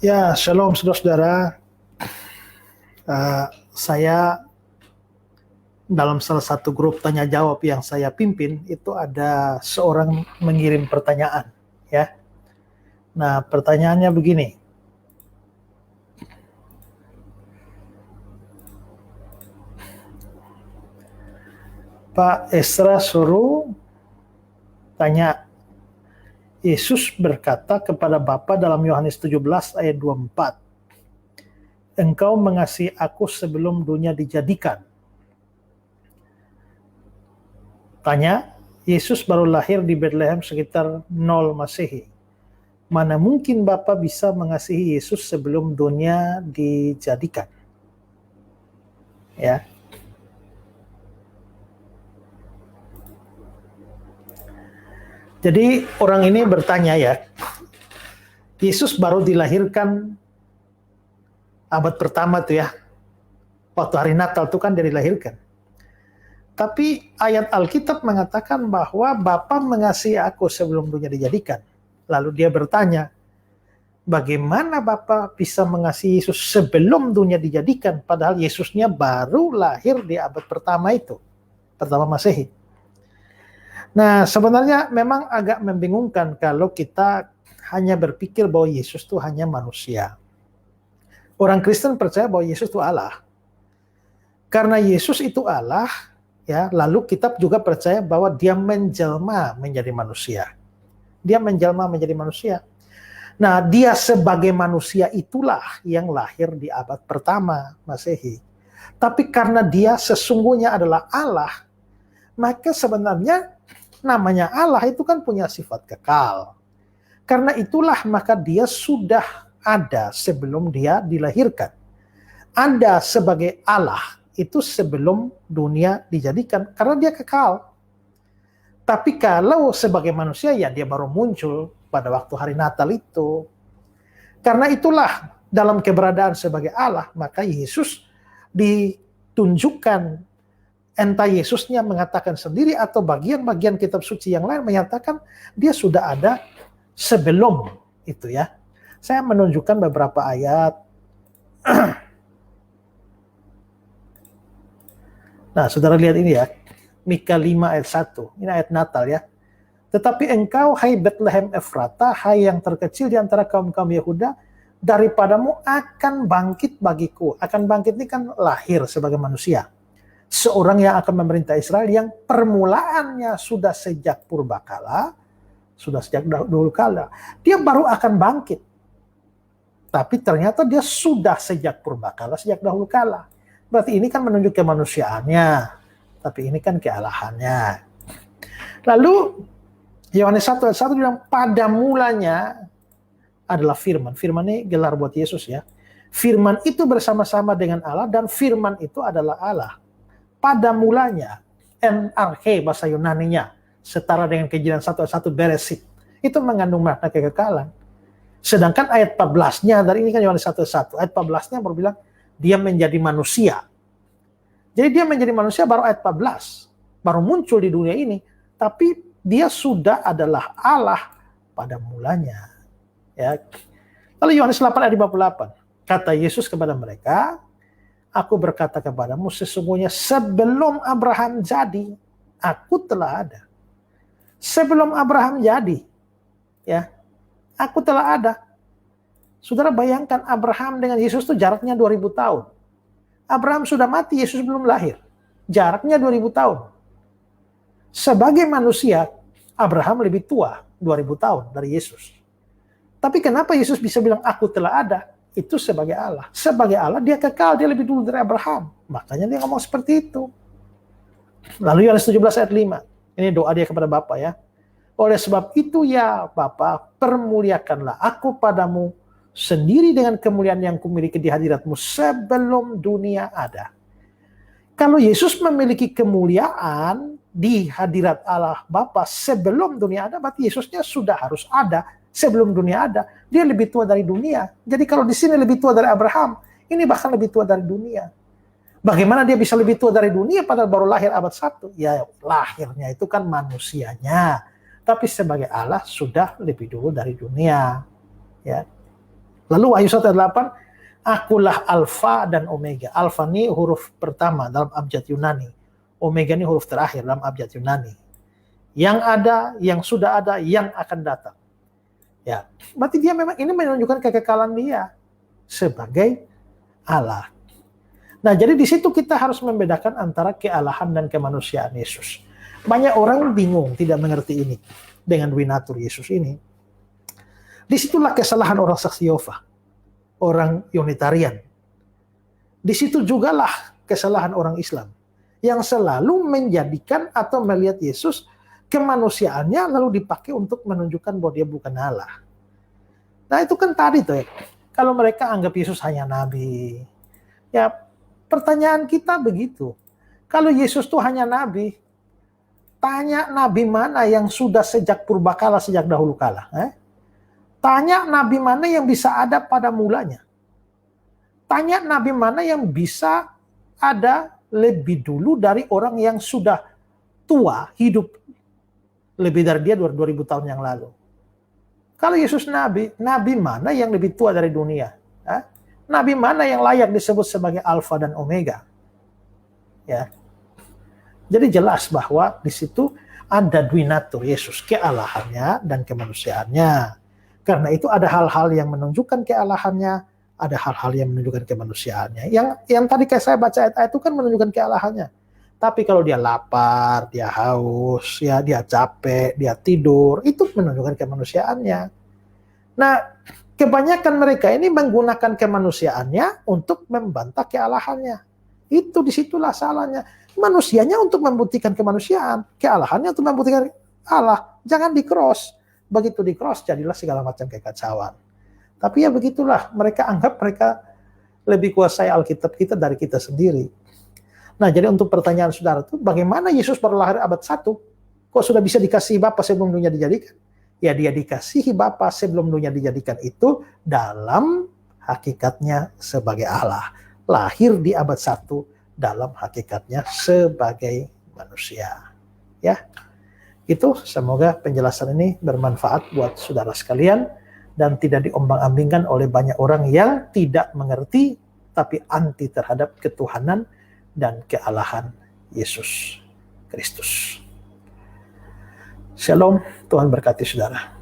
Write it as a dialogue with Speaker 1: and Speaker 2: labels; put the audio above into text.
Speaker 1: Ya, shalom saudara-saudara. Saya dalam salah satu grup tanya jawab yang saya pimpin itu ada seorang mengirim pertanyaan, ya. Nah, pertanyaannya begini. Pak Esra suruh tanya, Yesus berkata kepada Bapa dalam Yohanes 17 ayat 24, Engkau mengasihi aku sebelum dunia dijadikan. Tanya, Yesus baru lahir di Bethlehem sekitar 0 Masehi. Mana mungkin Bapa bisa mengasihi Yesus sebelum dunia dijadikan? Ya. Jadi orang ini bertanya ya, Yesus baru dilahirkan abad pertama tuh ya, waktu hari Natal tuh kan dia dilahirkan. Tapi ayat Alkitab mengatakan bahwa Bapa mengasihi aku sebelum dunia dijadikan. Lalu dia bertanya, bagaimana Bapa bisa mengasihi Yesus sebelum dunia dijadikan, padahal Yesusnya baru lahir di abad pertama itu, pertama Masehi. Nah, sebenarnya memang agak membingungkan kalau kita hanya berpikir bahwa Yesus itu hanya manusia. Orang Kristen percaya bahwa Yesus itu Allah. Karena Yesus itu Allah, ya, lalu kitab juga percaya bahwa dia menjelma menjadi manusia. Dia menjelma menjadi manusia. Nah, dia sebagai manusia itulah yang lahir di abad pertama Masehi. Tapi karena dia sesungguhnya adalah Allah, maka sebenarnya namanya Allah itu kan punya sifat kekal. Karena itulah maka dia sudah ada sebelum dia dilahirkan. Ada sebagai Allah itu sebelum dunia dijadikan, karena dia kekal. Tapi kalau sebagai manusia ya dia baru muncul pada waktu hari Natal itu. Karena itulah dalam keberadaan sebagai Allah, maka Yesus ditunjukkan, entah Yesusnya mengatakan sendiri atau bagian-bagian kitab suci yang lain menyatakan dia sudah ada sebelum itu ya. Saya menunjukkan beberapa ayat. Nah, saudara lihat ini ya. Mika 5 ayat 1. Ini ayat Natal ya. Tetapi engkau, hai Bethlehem Efrata, hai yang terkecil di antara kaum-kaum Yehuda, daripadamu akan bangkit bagiku. Akan bangkit ini kan lahir sebagai manusia. Seorang yang akan memerintah Israel yang permulaannya sudah sejak purbakala, sudah sejak dahulu kala. Dia baru akan bangkit. Tapi ternyata dia sudah sejak purbakala, sejak dahulu kala. Berarti ini kan menunjuk kemanusiaannya. Tapi ini kan kealahannya. Lalu Yohanes 1 ayat 1 bilang pada mulanya adalah firman. Firman ini gelar buat Yesus ya. Firman itu bersama-sama dengan Allah dan firman itu adalah Allah. Pada mulanya, NRK bahasa Yunaninya, setara dengan Kejadian 1 ayat 1 Beresit, itu mengandung makna kekekalan. Sedangkan ayat 14-nya, dari ini kan Yohanes 1 ayat 1, ayat 14-nya baru bilang, dia menjadi manusia. Jadi dia menjadi manusia baru ayat 14, baru muncul di dunia ini, tapi dia sudah adalah Allah pada mulanya. Ya. Lalu Yohanes 8 ayat 58, kata Yesus kepada mereka, aku berkata kepadamu, sesungguhnya sebelum Abraham jadi, aku telah ada. Sebelum Abraham jadi, ya, aku telah ada. Saudara bayangkan Abraham dengan Yesus itu jaraknya 2000 tahun. Abraham sudah mati, Yesus belum lahir. Jaraknya 2000 tahun. Sebagai manusia, Abraham lebih tua 2000 tahun dari Yesus. Tapi kenapa Yesus bisa bilang aku telah ada? Itu sebagai Allah. Sebagai Allah dia kekal, dia lebih dulu dari Abraham. Makanya dia ngomong seperti itu. Lalu Yohanes 17 ayat 5. Ini doa dia kepada Bapa ya. Oleh sebab itu ya Bapa, permuliakanlah aku padamu sendiri dengan kemuliaan yang kumiliki di hadiratmu sebelum dunia ada. Kalau Yesus memiliki kemuliaan di hadirat Allah Bapa sebelum dunia ada, berarti Yesusnya sudah harus ada sebelum dunia ada. Dia lebih tua dari dunia. Jadi kalau di sini lebih tua dari Abraham, ini bahkan lebih tua dari dunia. Bagaimana dia bisa lebih tua dari dunia padahal baru lahir abad 1? Ya lahirnya itu kan manusianya. Tapi sebagai Allah sudah lebih dulu dari dunia. Ya. Lalu Wahyu 1 ayat 8, akulah Alfa dan Omega. Alfa ini huruf pertama dalam abjad Yunani. Omega ini huruf terakhir dalam abjad Yunani. Yang ada, yang sudah ada, yang akan datang. Ya, berarti dia memang ini menunjukkan kekekalan dia sebagai Allah. Nah, jadi di situ kita harus membedakan antara kealahan dan kemanusiaan Yesus. Banyak orang bingung, tidak mengerti ini dengan Winatur Yesus ini. Disitulah kesalahan orang saksi Yehova, orang Unitarian. Di situ jugalah kesalahan orang Islam yang selalu menjadikan atau melihat Yesus kemanusiaannya lalu dipakai untuk menunjukkan bahwa dia bukan Allah. Nah, itu kan tadi tuh ya. Kalau mereka anggap Yesus hanya nabi, ya pertanyaan kita begitu. Kalau Yesus tuh hanya nabi, tanya nabi mana yang sudah sejak purbakala, sejak dahulu kala. Tanya nabi mana yang bisa ada pada mulanya. Tanya nabi mana yang bisa ada lebih dulu dari orang yang sudah tua, hidup lebih dari dia 2000 tahun yang lalu. Kalau Yesus nabi, nabi mana yang lebih tua dari dunia? Nabi mana yang layak disebut sebagai Alfa dan Omega? Ya. Jadi jelas bahwa di situ ada Dwinatur Yesus, kealahannya dan kemanusiaannya. Karena itu ada hal-hal yang menunjukkan kealahannya, ada hal-hal yang menunjukkan kemanusiaannya. Yang tadi kayak saya baca ayat-ayat itu kan menunjukkan kealahannya. Tapi kalau dia lapar, dia haus, ya dia capek, dia tidur, itu menunjukkan kemanusiaannya. Nah, kebanyakan mereka ini menggunakan kemanusiaannya untuk membantah kealahannya. Itu disitulah salahnya. Manusianya untuk membuktikan kemanusiaan, kealahannya untuk membuktikan Allah. Jangan di-cross. Begitu di-cross, jadilah segala macam kekacauan. Tapi ya begitulah, mereka anggap mereka lebih kuasai Alkitab kita dari kita sendiri. Nah, jadi untuk pertanyaan saudara itu, bagaimana Yesus berlahir abad 1? Kok sudah bisa dikasihi Bapa sebelum dunia dijadikan? Ya, dia dikasihi Bapa sebelum dunia dijadikan itu dalam hakikatnya sebagai Allah. Lahir di abad 1 dalam hakikatnya sebagai manusia. Ya, itu semoga penjelasan ini bermanfaat buat saudara sekalian dan tidak diombang-ambingkan oleh banyak orang yang tidak mengerti tapi anti terhadap ketuhanan dan kealahan Yesus Kristus. Shalom, Tuhan berkati saudara.